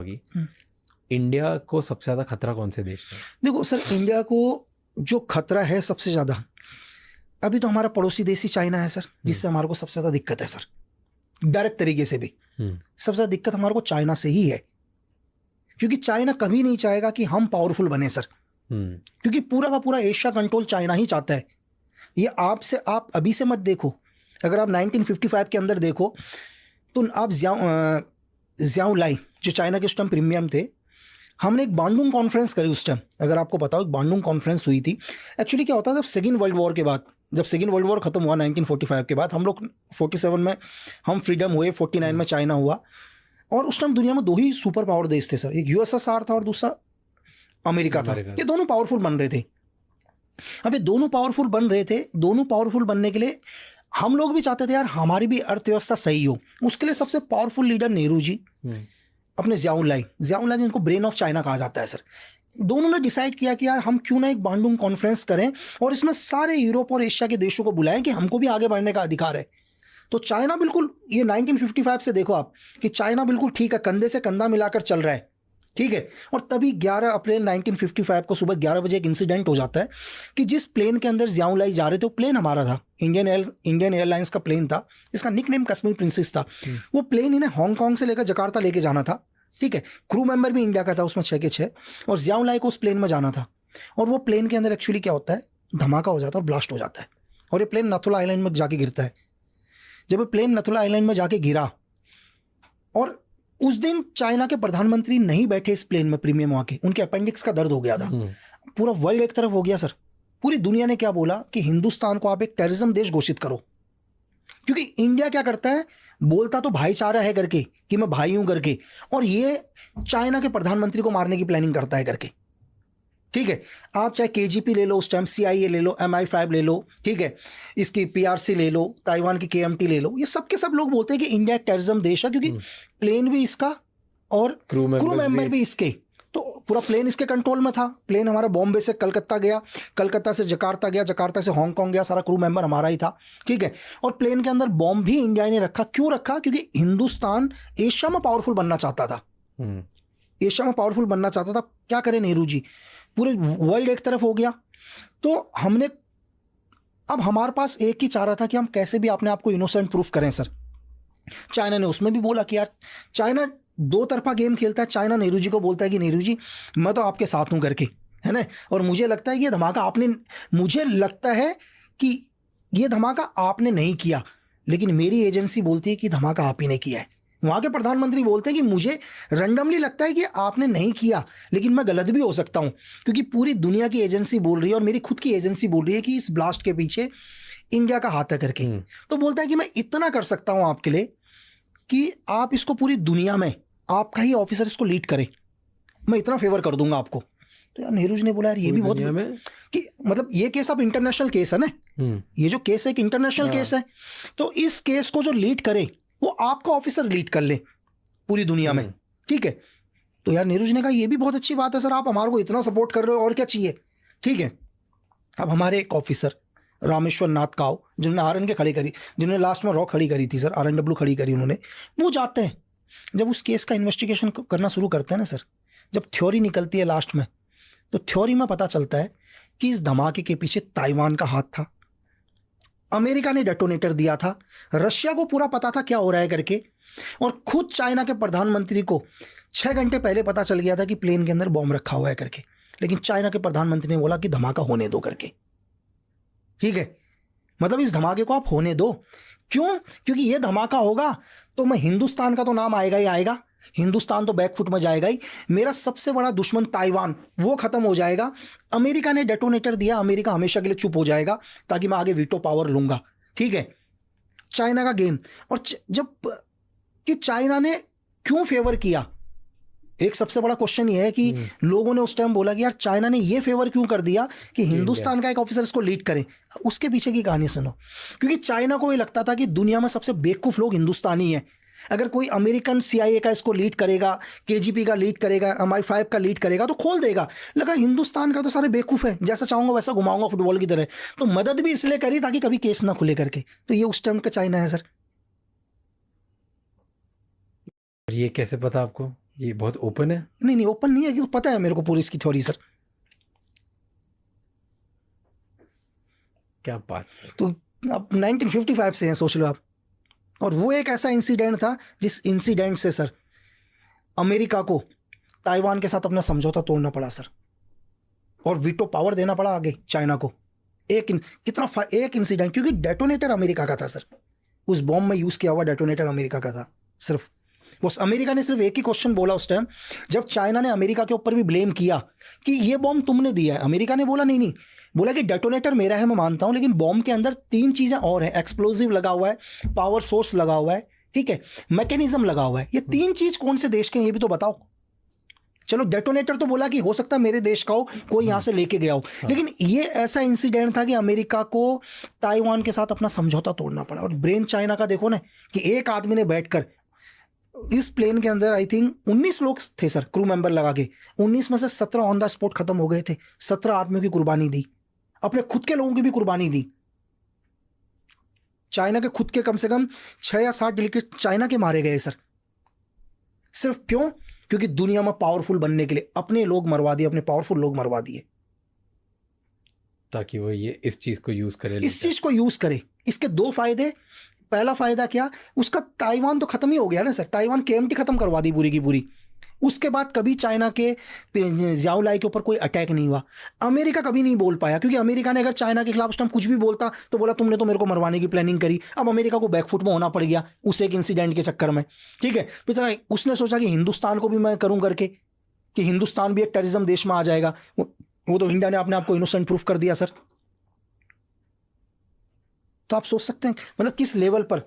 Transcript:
की, इंडिया को सबसे ज़्यादा खतरा कौन से देश से? देखो सर, इंडिया को जो खतरा है सबसे ज़्यादा, अभी तो हमारा पड़ोसी देश ही चाइना है सर, जिससे हमारे को सबसे ज़्यादा दिक्कत है सर। डायरेक्ट तरीके से भी सबसे ज़्यादा दिक्कत हमारे को चाइना से ही है, क्योंकि चाइना कभी नहीं चाहेगा कि हम पावरफुल बने सर, क्योंकि पूरा का पूरा एशिया कंट्रोल चाइना ही चाहता है। ये आप अभी से मत देखो, अगर आप 1955 के अंदर देखो तो आप ज़ियाओ लाई जो चाइना के उस टाइम प्रीमियम थे, हमने एक बांडुंग कॉन्फ्रेंस करी उस टाइम, अगर आपको पता हो, एक बांडुंग कॉन्फ्रेंस हुई थी। एक्चुअली क्या होता है, जब सेकेंड वर्ल्ड वॉर के बाद, जब सेकेंड वर्ल्ड वॉर खत्म हुआ 1945 के बाद, हम लोग 47 में हम फ्रीडम हुए, 49 में चाइना हुआ, और उस टाइम दुनिया में दो ही सुपर पावर देश थे सर, एक यूएसएसआर था और दूसरा अमेरिका था। ये दोनों पावरफुल बन रहे थे। अब ये दोनों पावरफुल बन रहे थे, दोनों पावरफुल बनने के लिए हम लोग भी चाहते थे यार हमारी भी अर्थव्यवस्था सही हो। उसके लिए सबसे पावरफुल लीडर नेहरू जी, अपने ज़ियाओ लाई जिनको ब्रेन ऑफ चाइना कहा जाता है सर, दोनों ने डिसाइड किया कि यार हम क्यों ना एक बांडुंग कॉन्फ्रेंस करें और इसमें सारे यूरोप और एशिया के देशों को बुलाएं कि हमको भी आगे बढ़ने का अधिकार है। तो चाइना बिल्कुल, ये 1955 से देखो आप कि चाइना बिल्कुल ठीक है, कंधे से कंधा मिलाकर चल रहा है, ठीक है। और तभी 11 अप्रैल 1955 को सुबह 11 बजे एक इंसिडेंट हो जाता है कि जिस प्लेन के अंदर ज़ियाओ लाई जा रहे थे, वो प्लेन हमारा था, इंडियन एयरलाइंस का प्लेन था, इसका निकनेम कश्मीर प्रिंसेस था। वो प्लेन इन्हें हांगकांग से लेकर जकार्ता लेके जाना था, ठीक है। क्रू मेंबर भी इंडिया का था उसमें 6 के 6, और ज़ियाओ लाई को उस प्लेन में जाना था। और वो प्लेन के अंदर एक्चुअली क्या होता है, धमाका हो जाता है और ब्लास्ट हो जाता है, और ये प्लेन नथुला आइलैंड में जाके गिरता है। जब ये प्लेन नथुला आइलैंड में जाके गिरा, और उस दिन चाइना के प्रधानमंत्री नहीं बैठे इस प्लेन में प्रीमियम आके, उनके अपेंडिक्स का दर्द हो गया था। पूरा वर्ल्ड एक तरफ हो गया सर, पूरी दुनिया ने क्या बोला कि हिंदुस्तान को आप एक टेररिज्म देश घोषित करो, क्योंकि इंडिया क्या करता है, बोलता तो भाईचारा है करके कि मैं भाई हूं करके, और ये चाइना के प्रधानमंत्री को मारने की प्लानिंग करता है करके, ठीक है। आप चाहे केजीपी ले लो, उस टाइम सीआईए ले लो, MI5 ले लो, ठीक है, इसकी पीआरसी ले लो, ताइवान की केएमटी ले लो, ये सब के सब लोग बोलते हैं कि इंडिया एक टेररिज्म देश है, क्योंकि प्लेन भी इसका और क्रू मेंबर भी इसके, तो पूरा प्लेन इसके कंट्रोल में था। प्लेन हमारा बॉम्बे से कलकत्ता गया, कलकत्ता से जकार्ता गया, जकार्ता से हांगकांग गया, सारा क्रू मेंबर हमारा ही था, ठीक है। और प्लेन के अंदर बॉम्ब भी इंडिया ने रखा। क्यों रखा? क्योंकि हिंदुस्तान एशिया में पावरफुल बनना चाहता था, एशिया में पावरफुल बनना चाहता था। क्या करें नेहरू जी, पूरे वर्ल्ड एक तरफ हो गया, तो हमने, अब हमारे पास एक ही चाह रहा था कि हम कैसे भी अपने आप को इनोसेंट प्रूफ करें सर। चाइना ने उसमें भी बोला कि यार, चाइना दो तरफा गेम खेलता है। चाइना नेहरू जी को बोलता है कि नेहरू जी मैं तो आपके साथ हूं करके, है ना, और मुझे लगता है कि ये धमाका आपने, मुझे लगता है कि ये धमाका आपने नहीं किया, लेकिन मेरी एजेंसी बोलती है कि धमाका आप ही ने किया है। वहां के प्रधानमंत्री बोलते हैं कि मुझे रैंडमली लगता है कि आपने नहीं किया, लेकिन मैं गलत भी हो सकता हूं, क्योंकि पूरी दुनिया की एजेंसी बोल रही है और मेरी खुद की एजेंसी बोल रही है कि इस ब्लास्ट के पीछे इंडिया का हाथ है करके। तो बोलता है कि मैं इतना कर सकता हूं आपके लिए कि आप इसको पूरी दुनिया में आपका ही ऑफिसर इसको लीड करे, मैं इतना फेवर कर दूंगा आपको। तो यार नेहरू जी ने बोला यार ये भी बहुत कि मतलब ये केस अब इंटरनेशनल केस है ना, ये जो केस है एक इंटरनेशनल केस है, तो इस केस को जो लीड करे वो आपका ऑफिसर लीड कर ले पूरी दुनिया में, ठीक है। तो यार नेहरू जी ने कहा ये भी बहुत अच्छी बात है सर, आप हमारे को इतना सपोर्ट कर रहे हो और क्या चाहिए, ठीक है। अब हमारे एक ऑफिसर रामेश्वर नाथ काव, जिन्होंने RN के खड़ी करी, जिन्होंने लास्ट में रॉ खड़ी करी थी सर, RNW खड़ी करी उन्होंने, वो जाते हैं जब उस केस का इन्वेस्टिगेशन करना शुरू करते हैं ना सर, जब थ्योरी निकलती है लास्ट में, तो थ्योरी में पता चलता है कि इस धमाके के पीछे ताइवान का हाथ था, अमेरिका ने डेटोनेटर दिया था, रशिया को पूरा पता था क्या हो रहा है करके, और खुद चाइना के प्रधानमंत्री को 6 घंटे पहले पता चल गया था कि प्लेन के अंदर बॉम्ब रखा हुआ है करके, लेकिन चाइना के प्रधानमंत्री ने बोला कि धमाका होने दो करके, ठीक है। मतलब इस धमाके को आप होने दो। क्यों? क्योंकि ये धमाका होगा तो मैं हिंदुस्तान का तो नाम आएगा ही आएगा, हिंदुस्तान तो बैकफुट में जाएगा ही, मेरा सबसे बड़ा दुश्मन ताइवान वो खत्म हो जाएगा, अमेरिका ने डेटोनेटर दिया, अमेरिका हमेशा के लिए चुप हो जाएगा ताकि मैं आगे वीटो पावर लूंगा, ठीक है। चाइना का गेम, और जब कि चाइना ने क्यों फेवर किया, एक सबसे बड़ा क्वेश्चन ये है कि लोगों ने उस टाइम बोला कि यार चाइना ने ये फेवर क्यों कर दिया कि हिंदुस्तान का एक ऑफिसर इसको लीड करे। उसके पीछे की कहानी सुनो, क्योंकि चाइना को ये लगता था कि दुनिया में सबसे बेवकूफ लोग हिंदुस्तानी है, अगर कोई अमेरिकन CIA का इसको लीड करेगा, KGP का लीड करेगा, MI5 का लीड करेगा तो खोल देगा। लगा हिंदुस्तान का तो सारे बेवकूफ है, जैसा चाहूंगा वैसा घुमाऊंगा फुटबॉल की तरह, तो मदद भी इसलिए करी ताकि कभी केस ना खुले करके। तो ये उस टाइम का चाइना है सर। ये कैसे पता आपको? ये बहुत ओपन है। नहीं नहीं, ओपन नहीं है, कि पता है मेरे को पूरी इसकी थ्योरी सर। क्या बात है। तो अब 1955 से है, सोच लो आप। और वो एक ऐसा इंसिडेंट था जिस इंसिडेंट से सर अमेरिका को ताइवान के साथ अपना समझौता तोड़ना पड़ा सर, और वीटो पावर देना पड़ा आगे चाइना को। एक इंसिडेंट, क्योंकि डेटोनेटर अमेरिका का था सर, उस बॉम्ब में यूज किया हुआ डेटोनेटर अमेरिका का था। सिर्फ वो अमेरिका ने सिर्फ एक ही क्वेश्चन बोला उस टाइम, जब चाइना ने अमेरिका के ऊपर भी ब्लेम किया कि ये बॉम्ब तुमने दिया है। अमेरिका ने बोला नहीं नहीं, बोला कि डेटोनेटर मेरा है, मैं मानता हूं, लेकिन बॉम्ब के अंदर 3 चीजें और हैं, एक्सप्लोजिव लगा हुआ है, पावर सोर्स लगा हुआ है, ठीक है, मैकेनिज्म लगा हुआ है। ये 3 चीज कौन से देश के हैं ये भी तो बताओ। चलो डेटोनेटर तो बोला कि हो सकता है मेरे देश का हो, कोई यहां से लेके गया हो, लेकिन ये ऐसा इंसिडेंट था कि अमेरिका को ताइवान के साथ अपना समझौता तोड़ना पड़ा। और ब्रेन चाइना का देखो ना, कि एक आदमी ने बैठकर इस प्लेन के अंदर आई थिंक 19 लोग थे सर, क्रू मेंबर लगा के, 19 में से 17 ऑन द स्पॉट खत्म हो गए थे। 17 आदमियों की कुर्बानी दी, अपने खुद के लोगों की भी कुर्बानी दी। चाइना के खुद के कम से कम 6 या 7 डेलीगेट चाइना के मारे गए सर। सिर्फ क्यों? क्योंकि दुनिया में पावरफुल बनने के लिए अपने लोग मरवा दिए, अपने पावरफुल लोग मरवा दिए, ताकि वो ये इस चीज को यूज करे, इस चीज को यूज करे। इसके 2 फायदे। पहला फायदा क्या, उसका ताइवान तो खत्म ही हो गया ना सर, ताइवान KMT खत्म करवा दी पूरी की पूरी। उसके बाद कभी चाइना के ज़ाओ लाई के ऊपर कोई अटैक नहीं हुआ। अमेरिका कभी नहीं बोल पाया, क्योंकि अमेरिका ने अगर चाइना के खिलाफ उस टाइम कुछ भी बोलता तो बोला तुमने तो मेरे को मरवाने की प्लानिंग करी। अब अमेरिका को बैकफुट में होना पड़ गया उस एक इंसिडेंट के चक्कर में, ठीक है। फिर उसने सोचा कि हिंदुस्तान को भी मैं करूं करके, कि हिंदुस्तान भी एक टेररिज्म देश में आ जाएगा। वो तो इंडिया ने अपने आप को इनोसेंट प्रूफ कर दिया सर। तो आप सोच सकते हैं मतलब किस लेवल पर